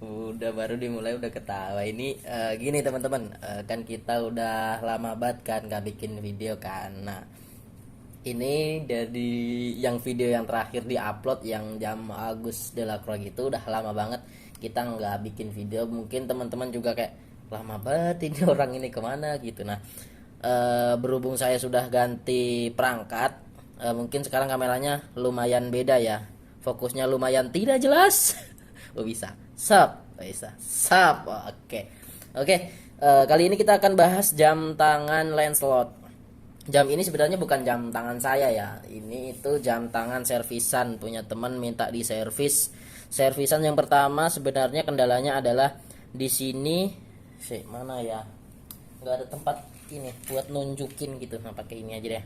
Udah baru dimulai udah ketawa. Ini gini teman-teman, kan kita udah lama banget kan nggak bikin video kan. Nah, ini dari yang video yang terakhir di-upload yang jam Agus Delacroix gitu udah lama banget kita nggak bikin video. Mungkin teman-teman juga kayak lama banget ini orang ini kemana gitu. Nah, berhubung saya sudah ganti perangkat, mungkin sekarang kameranya lumayan beda ya. Fokusnya lumayan tidak jelas. Oh bisa. Bisa. Oke. Oke, kali ini kita akan bahas jam tangan Lancelot. Jam ini sebenarnya bukan jam tangan saya ya. Ini itu jam tangan servisan punya teman minta di servis. Servisan yang pertama sebenarnya kendalanya adalah di sini. Mana ya? Nggak ada tempat ini buat nunjukin gitu. Nah, pakai ini aja deh.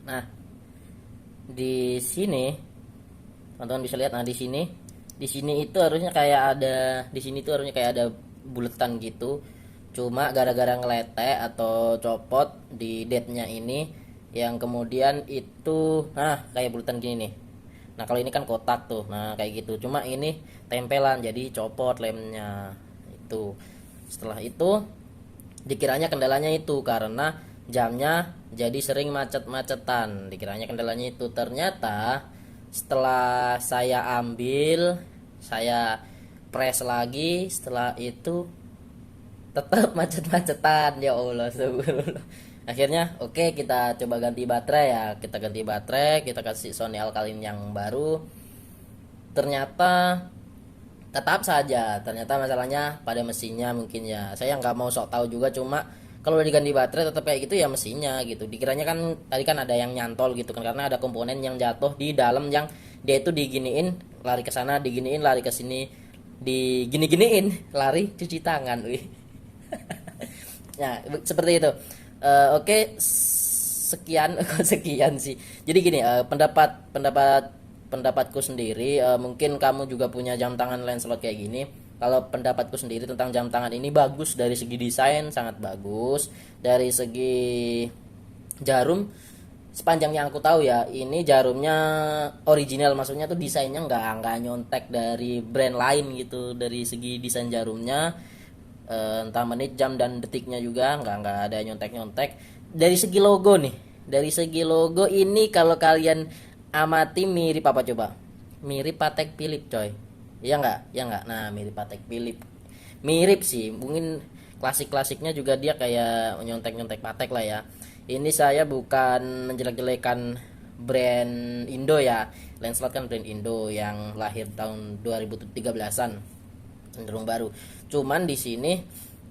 Nah, di sini teman-teman bisa lihat. Nah, di sini itu harusnya kayak ada, di sini tuh harusnya kayak ada buletan gitu. Cuma gara-gara ngeletek atau copot di deadnya ini, yang kemudian itu nah kayak buletan gini nih. Nah, kalau ini kan kotak tuh. Nah, kayak gitu. Cuma ini tempelan jadi copot lemnya. Itu. Setelah itu dikiranya kendalanya itu karena jamnya jadi sering macet-macetan. Dikiranya kendalanya itu, ternyata setelah saya ambil, saya press lagi, setelah itu tetap macet-macetan. Ya Allah, astagfirullah. Akhirnya oke, kita coba ganti baterai ya. Kita ganti baterai, kita kasih Sony Alkaline yang baru. Ternyata tetap saja, ternyata masalahnya pada mesinnya mungkin ya. Saya nggak mau sok tahu juga, cuma kalau udah diganti baterai tetap kayak gitu ya mesinnya gitu. Dikiranya kan tadi kan ada yang nyantol gitu kan, karena ada komponen yang jatuh di dalam, yang dia itu diginiin lari ke sana, diginiin lari ke sini, digini-giniin lari cuci tangan. Wih. Ya, seperti itu. Oke, sekian. Sekian sih. Jadi gini, pendapatku sendiri, mungkin kamu juga punya jam tangan Lancelot kayak gini. Kalau pendapatku sendiri tentang jam tangan ini, bagus dari segi desain, sangat bagus. Dari segi jarum, sepanjang yang aku tahu ya, ini jarumnya original, maksudnya tuh desainnya nggak nyontek dari brand lain gitu. Dari segi desain jarumnya, entah menit, jam, dan detiknya juga nggak ada nyontek-nyontek. Dari segi logo nih, dari segi logo ini kalau kalian amati mirip apa coba? Mirip Patek Philippe coy. Iya nggak? Ya nggak? Nah, mirip Patek Philippe. Mirip sih, mungkin klasik-klasiknya juga dia kayak nyontek-nyontek Patek lah ya. Ini saya bukan menjelek-jelekan brand Indo ya. Lancelot kan brand Indo yang lahir tahun 2013-an, cenderung baru. Cuman di sini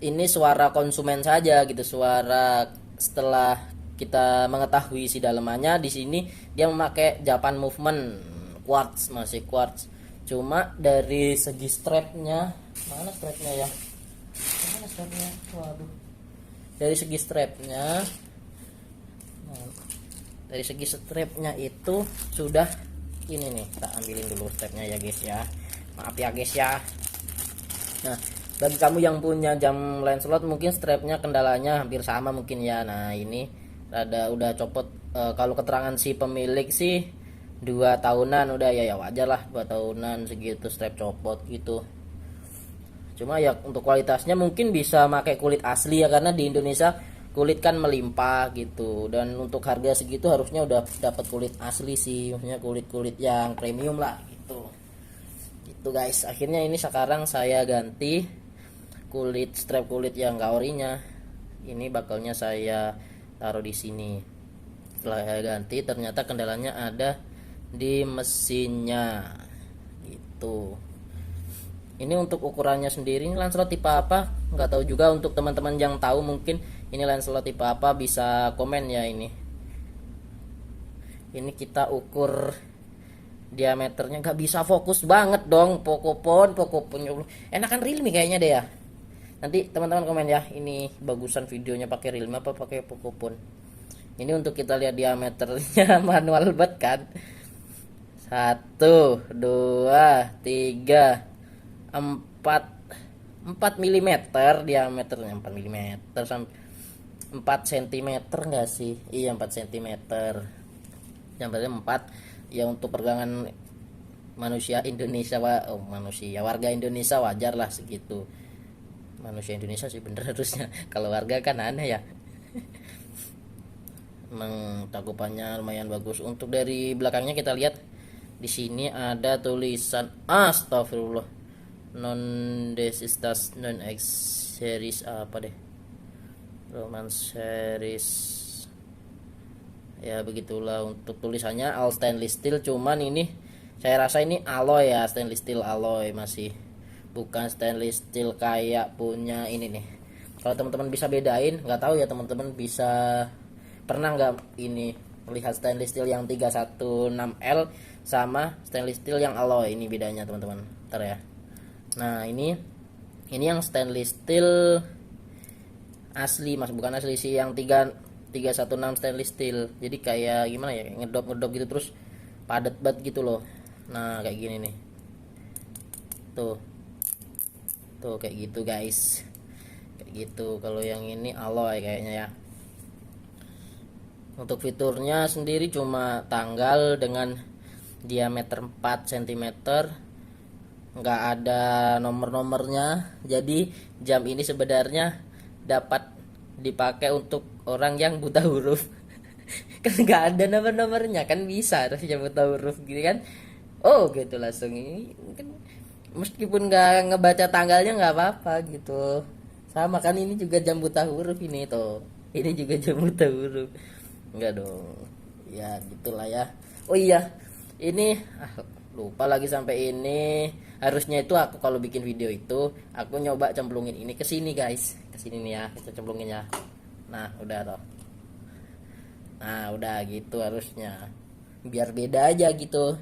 ini suara konsumen saja gitu, suara setelah kita mengetahui si dalemannya. Di sini dia memakai Japan Movement quartz, masih quartz. Cuma dari segi strapnya, mana strapnya ya? Mana strapnya? Waduh. Dari segi strapnya, dari segi strapnya itu sudah ini nih. Tak ambilin dulu strapnya ya guys ya. Maaf ya guys ya. Nah, bagi kamu yang punya jam Lancelot, mungkin strapnya kendalanya hampir sama mungkin ya. Nah, ini rada udah copot. Kalau keterangan si pemilik sih 2 tahunan udah, ya wajar lah 2 tahunan segitu strap copot gitu. Cuma ya untuk kualitasnya mungkin bisa pakai kulit asli ya, karena di Indonesia kulit kan melimpah gitu, dan untuk harga segitu harusnya udah dapat kulit asli sih, maksudnya kulit-kulit yang premium lah gitu. Itu guys, akhirnya ini sekarang saya ganti kulit, strap kulit yang gak orinya. Ini bakalnya saya taruh di sini. Setelah saya ganti, ternyata kendalanya ada di mesinnya gitu. Ini untuk ukurannya sendiri, ini Lancelot tipe apa nggak tahu juga. Untuk teman-teman yang tahu mungkin ini Lancelot tipe apa bisa komen ya. Ini kita ukur diameternya, nggak bisa fokus banget dong. Pokopon enakan Realme kayaknya deh ya. Nanti teman-teman komen ya, ini bagusan videonya pakai Realme apa pakai Pokopon. Ini untuk kita lihat diameternya manual banget kan. 1 2 3 4 mm diameternya, 4 mm sampai 4 cm enggak sih? Iya, 4 cm. Yang berarti 4 ya. Untuk pergangan manusia warga Indonesia wajar lah segitu. Manusia Indonesia sih bener harusnya. Kalau warga kan aneh ya. Emang cakupannya lumayan bagus. Untuk dari belakangnya kita lihat di sini ada tulisan astagfirullah, non desistas non X series apa deh, romance series ya begitulah. Untuk tulisannya all stainless steel, cuman ini saya rasa ini alloy ya, stainless steel alloy, masih bukan stainless steel kayak punya ini nih. Kalau teman-teman bisa bedain, nggak tahu ya teman-teman bisa pernah nggak ini melihat stainless steel yang 316L sama stainless steel yang alloy, ini bedanya teman-teman. Ntar ya. Nah ini yang stainless steel asli mas, bukan asli sih, yang 316 stainless steel. Jadi kayak gimana ya, ngedop gitu terus padat banget gitu loh. Nah kayak gini nih, tuh kayak gitu guys, kayak gitu. Kalau yang ini alloy kayaknya ya. Untuk fiturnya sendiri cuma tanggal dengan diameter 4 cm, nggak ada nomor-nomornya. Jadi jam ini sebenarnya dapat dipakai untuk orang yang buta huruf. Kan nggak ada nomor-nomornya, kan bisa harusnya buta huruf gitu kan. Oh gitu langsung ini kan, meskipun nggak ngebaca tanggalnya nggak apa-apa gitu. Sama kan ini juga jam buta huruf ini tuh. Ini juga jam buta huruf. Enggak dong. Ya gitulah ya. Oh iya, ini lupa lagi sampai ini. Harusnya itu aku kalau bikin video itu aku nyoba cemplungin ini ke sini guys. Ke sini nih ya, kita cemplungin ya. Nah, udah toh. Nah, udah gitu harusnya. Biar beda aja gitu.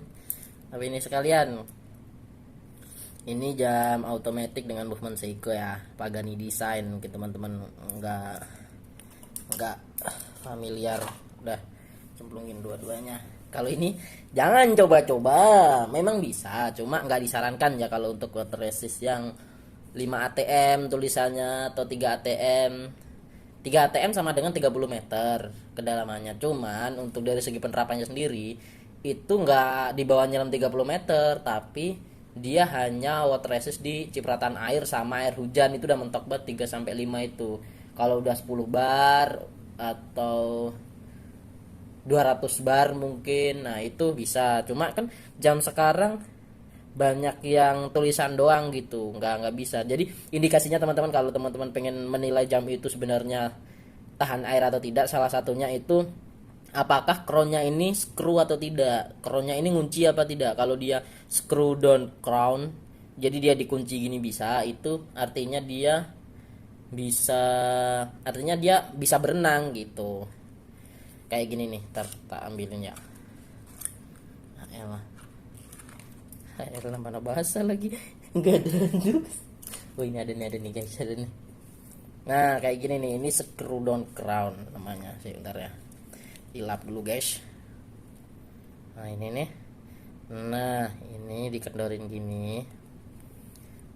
Tapi ini sekalian. Ini jam automatic dengan movement Seiko ya. Pagani Design, mungkin teman-teman enggak familiar. Udah cemplungin dua-duanya. Kalau ini jangan coba-coba, memang bisa, cuma nggak disarankan ya kalau untuk water resist yang 5 ATM tulisannya atau 3 ATM. 3 ATM sama dengan 30 meter kedalamannya. Cuman untuk dari segi penerapannya sendiri itu nggak di bawah nyelam 30 meter, tapi dia hanya water resist di cipratan air sama air hujan. Itu udah mentok banget 3 sampai 5 itu. Kalau udah 10 bar atau 200 bar mungkin, nah itu bisa. Cuma kan jam sekarang banyak yang tulisan doang gitu, nggak bisa. Jadi indikasinya teman-teman kalau teman-teman pengen menilai jam itu sebenarnya tahan air atau tidak, salah satunya itu apakah crownnya ini screw atau tidak, crownnya ini ngunci apa tidak. Kalau dia screw down crown, jadi dia dikunci gini bisa, itu artinya dia bisa berenang gitu. Kayak gini nih, ntar tak ambilin ya. Elah mana bahasa lagi. Enggak ada. Oh ini ada nih guys, ada nih. Nah kayak gini nih, ini screw down crown namanya. Sebentar ya, dilap dulu guys. Nah ini nih, nah ini dikendorin gini,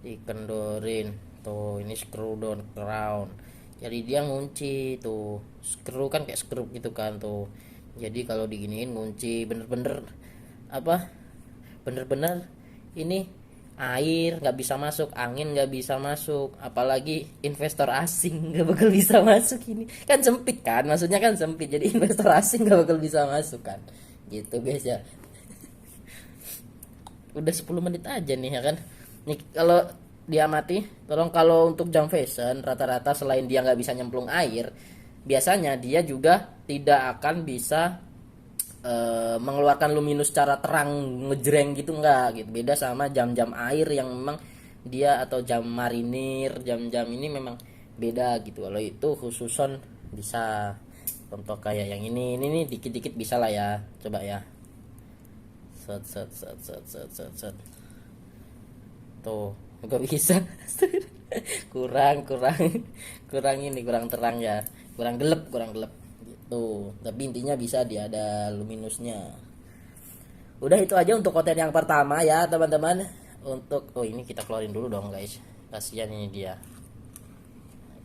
dikendorin tuh. Ini screw down crown, jadi dia ngunci tuh. Screw kan kayak skrup gitu kan tuh. Jadi kalau diginiin ngunci bener-bener ini air nggak bisa masuk, angin nggak bisa masuk, apalagi investor asing nggak bakal bisa masuk. Ini kan sempit kan, maksudnya kan sempit, jadi investor asing nggak bakal bisa masuk kan gitu guys ya. Udah 10 menit aja nih ya kan. Nih kalau diamati, tolong, kalau untuk jam fashion rata-rata selain dia nggak bisa nyemplung air, biasanya dia juga tidak akan bisa mengeluarkan luminous secara terang ngejreng gitu, enggak gitu. Beda sama jam-jam air yang memang dia, atau jam marinir, jam-jam ini memang beda gitu. Kalau itu khususon bisa, contoh kayak yang ini nih dikit-dikit bisa lah ya. Coba ya, set tuh nggak bisa. kurang ini kurang terang ya, kurang gelap gitu. Tapi intinya bisa, dia ada luminusnya. Udah itu aja untuk konten yang pertama ya teman-teman. Untuk ini kita keluarin dulu dong guys, kasihan ini dia.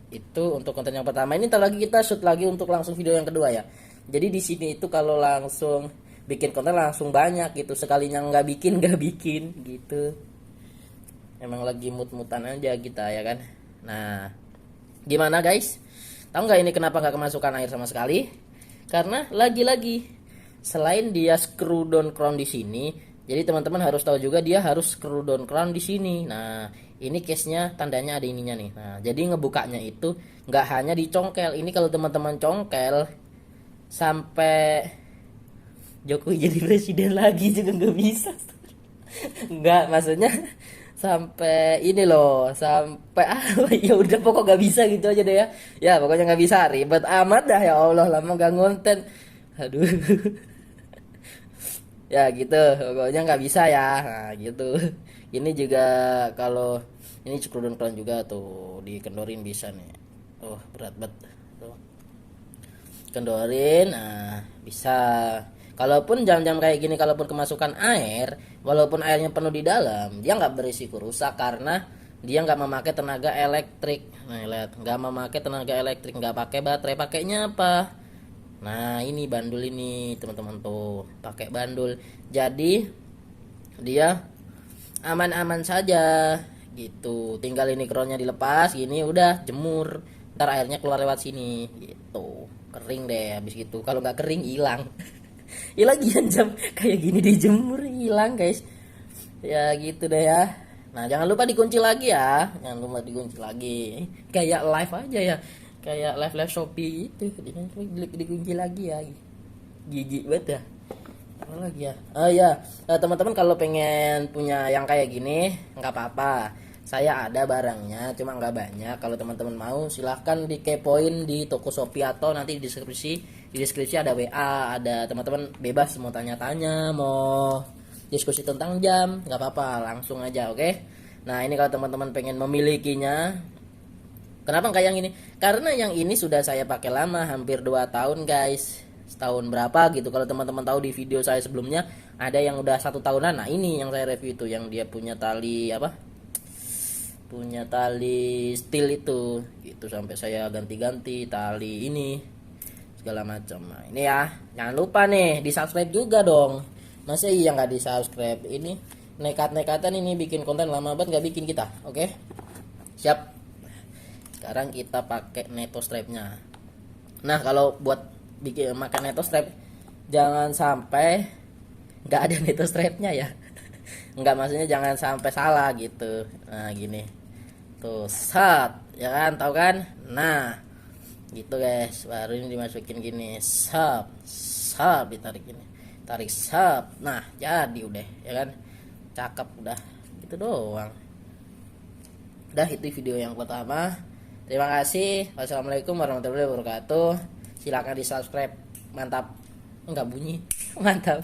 Itu untuk konten yang pertama. Ini ntar lagi kita shoot lagi untuk langsung video yang kedua ya. Jadi di sini itu kalau langsung bikin konten langsung banyak gitu, sekalinya nggak bikin gitu. Emang lagi mut-mutan aja kita ya kan. Nah, gimana guys, tahu nggak ini kenapa nggak kemasukan air sama sekali? Karena lagi-lagi selain dia screw down crown di sini, jadi teman-teman harus tahu juga dia harus screw down crown di sini. Nah, ini case-nya tandanya ada ininya nih. Nah, jadi ngebukanya itu nggak hanya dicongkel. Ini kalau teman-teman congkel sampai Jokowi jadi presiden lagi juga nggak bisa. Nggak, maksudnya sampai ini loh, sampai apa ya udah pokok nggak bisa gitu aja deh ya. Ya pokoknya nggak bisa, ribet amat dah ya Allah, lama gak ngonten. Aduh. Ya gitu, pokoknya nggak bisa ya. Nah gitu. Ini juga kalau ini cukur dan juga tuh dikendorin bisa nih. Oh berat banget tuh, kendorin. Nah bisa. Kalaupun jam-jam kayak gini, kalaupun kemasukan air, walaupun airnya penuh di dalam, dia nggak berisiko rusak karena dia nggak memakai tenaga elektrik. Nah lihat, nggak memakai tenaga elektrik, nggak pakai baterai. Pakainya apa? Nah ini bandul ini teman-teman tuh, pakai bandul. Jadi dia aman-aman saja gitu. Tinggal ini kronnya dilepas, gini udah jemur. Ntar airnya keluar lewat sini gitu. Kering deh habis gitu. Kalau nggak kering hilang. Ya lagian jam kayak gini dijemur hilang guys. Ya gitu deh ya. Nah jangan lupa dikunci lagi ya. Jangan lupa dikunci lagi. Kayak live aja ya. Kayak live Shopee itu. Dikunci lagi ya. Gigi banget ya. Apa lagi ya? Oh ya, teman-teman kalau pengen punya yang kayak gini nggak apa-apa. Saya ada barangnya, cuma nggak banyak. Kalau teman-teman mau silahkan dikepoin di toko Shopee atau nanti di deskripsi. Di deskripsi ada WA, ada teman-teman bebas mau tanya-tanya, mau diskusi tentang jam, nggak apa-apa, langsung aja, oke? Nah ini kalau teman-teman pengen memilikinya, kenapa nggak yang ini? Karena yang ini sudah saya pakai lama, hampir 2 tahun guys. Setahun berapa gitu. Kalau teman-teman tahu di video saya sebelumnya ada yang udah 1 tahunan. Nah ini yang saya review itu, yang dia punya tali apa? Punya tali steel itu, gitu sampai saya ganti-ganti tali ini segala macam. Nah ini ya, jangan lupa nih di subscribe juga dong. Masa iya nggak di subscribe? Ini nekat-nekatan ini bikin konten lama banget nggak bikin kita. Oke, siap. Sekarang kita pakai neto stripe-nya. Nah kalau buat bikin makan neto stripe jangan sampai nggak ada neto stripe-nya ya. Nggak, maksudnya jangan sampai salah gitu. Nah gini tuh, sat ya kan, tahu kan? Nah gitu guys, baru ini dimasukin gini, sap sap, ditarik gini, tarik sap. Nah jadi udah ya kan, cakep udah gitu doang. Udah itu video yang pertama. Terima kasih. Wassalamualaikum warahmatullahi wabarakatuh. Silakan di subscribe. Mantap. Enggak bunyi. Mantap.